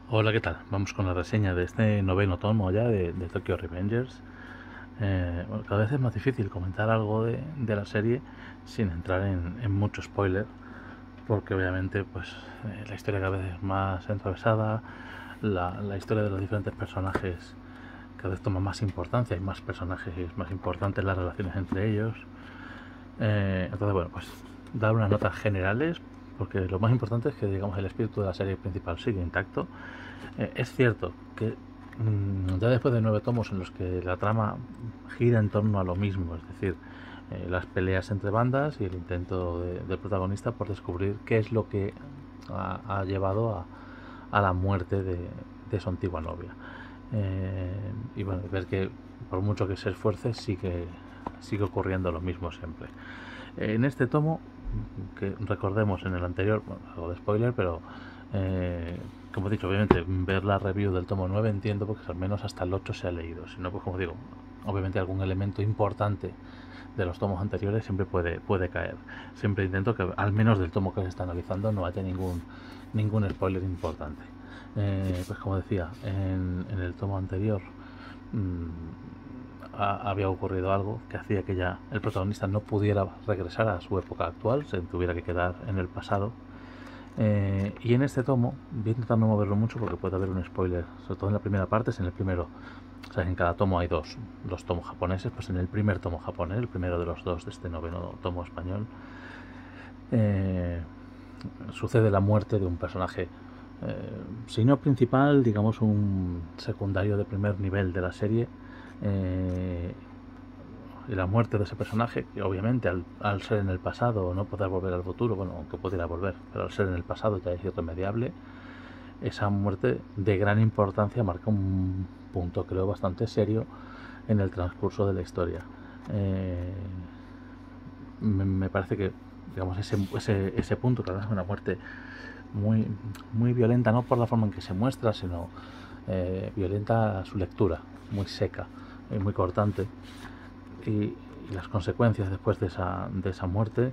Hola, ¿qué tal? Vamos con la reseña de este noveno tomo ya de Tokyo Revengers. Bueno, cada vez es más difícil comentar algo de la serie sin entrar en mucho spoiler, porque obviamente pues la historia cada vez es más enrevesada, la historia de los diferentes personajes cada vez toma más importancia, hay más personajes y es más importante las relaciones entre ellos. Entonces, bueno, pues dar unas notas generales, porque lo más importante es que digamos el espíritu de la serie principal sigue intacto. Es cierto que ya después de 9 tomos en los que la trama gira en torno a lo mismo, es decir, las peleas entre bandas y el intento del protagonista por descubrir qué es lo que ha llevado a la muerte de su antigua novia. Y bueno, ver que por mucho que se esfuerce sigue ocurriendo lo mismo siempre. En este tomo, que recordemos en el anterior, bueno, algo de spoiler, pero como he dicho, obviamente ver la review del tomo 9 entiendo porque al menos hasta el 8 se ha leído, si no, pues como digo, obviamente algún elemento importante de los tomos anteriores siempre puede caer. Siempre intento que al menos del tomo que se está analizando no haya ningún spoiler importante. Pues como decía, en el tomo anterior había ocurrido algo que hacía que ya el protagonista no pudiera regresar a su época actual, se tuviera que quedar en el pasado. Y en este tomo voy a intentar no moverlo mucho porque puede haber un spoiler, sobre todo en la primera parte. Es en el primero, o sea, en cada tomo hay dos tomos japoneses, pues en el primer tomo japonés, el primero de los dos de este noveno tomo español, sucede la muerte de un personaje, si no principal, digamos un secundario de primer nivel de la serie. Y la muerte de ese personaje, que obviamente al ser en el pasado o no poder volver al futuro, bueno, aunque pudiera volver, pero al ser en el pasado ya es irremediable, esa muerte de gran importancia marca un punto, creo, bastante serio en el transcurso de la historia. Me parece que, digamos, ese punto, que es una muerte muy violenta, no por la forma en que se muestra, sino violenta su lectura, muy seca y muy cortante. Y las consecuencias después de esa muerte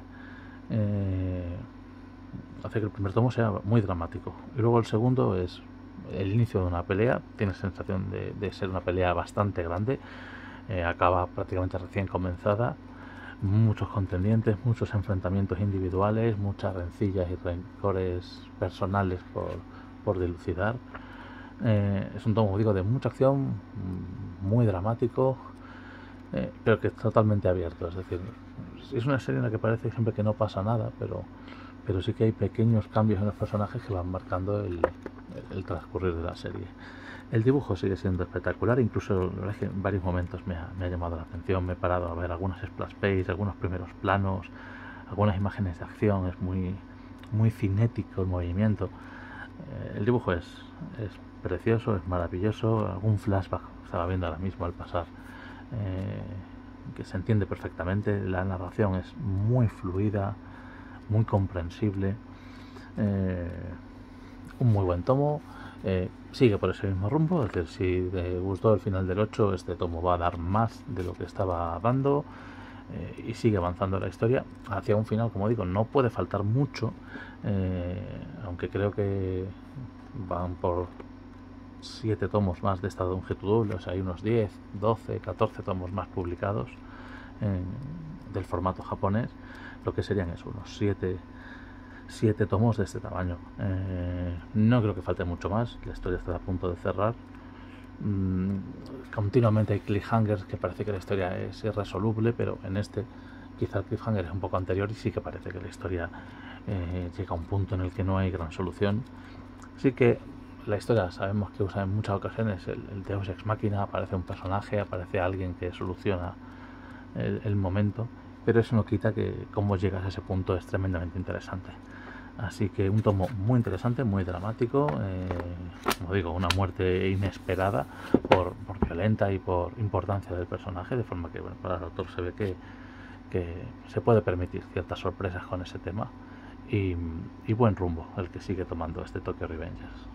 hace que el primer tomo sea muy dramático. Y luego el segundo es el inicio de una pelea. Tiene sensación de ser una pelea bastante grande. Acaba prácticamente recién comenzada. Muchos contendientes, muchos enfrentamientos individuales, muchas rencillas y rencores personales por dilucidar. Es un tomo, como digo, de mucha acción, muy dramático, pero que es totalmente abierto. Es decir, es una serie en la que parece siempre que no pasa nada, pero sí que hay pequeños cambios en los personajes que van marcando el transcurrir de la serie. El dibujo sigue siendo espectacular, incluso la verdad es que en varios momentos me ha llamado la atención. Me he parado a ver algunas splash pages, algunos primeros planos, algunas imágenes de acción. Es muy cinético el movimiento. El dibujo es precioso, es maravilloso. Algún flashback estaba viendo ahora mismo al pasar, que se entiende perfectamente. La narración es muy fluida, muy comprensible. Un muy buen tomo. Sigue por ese mismo rumbo, es decir, si te gustó el final del 8, este tomo va a dar más de lo que estaba dando, y sigue avanzando la historia hacia un final. Como digo, no puede faltar mucho, aunque creo que van por 7 tomos más de esta longitud, o sea, hay unos 10, 12, 14 tomos más publicados del formato japonés, lo que serían eso, unos 7 tomos de este tamaño. No creo que falte mucho más, la historia está a punto de cerrar. Continuamente hay cliffhangers que parece que la historia es irresoluble, pero en este quizá el cliffhanger es un poco anterior y sí que parece que la historia llega a un punto en el que no hay gran solución. Sí que la historia sabemos que usa en muchas ocasiones el Deus Ex Machina, aparece un personaje, aparece alguien que soluciona el momento, pero eso no quita que cómo llegas a ese punto es tremendamente interesante. Así que un tomo muy interesante, muy dramático, como digo, una muerte inesperada por violenta y por importancia del personaje, de forma que, bueno, para el autor se ve que se puede permitir ciertas sorpresas con ese tema, y buen rumbo el que sigue tomando este Tokyo Revengers.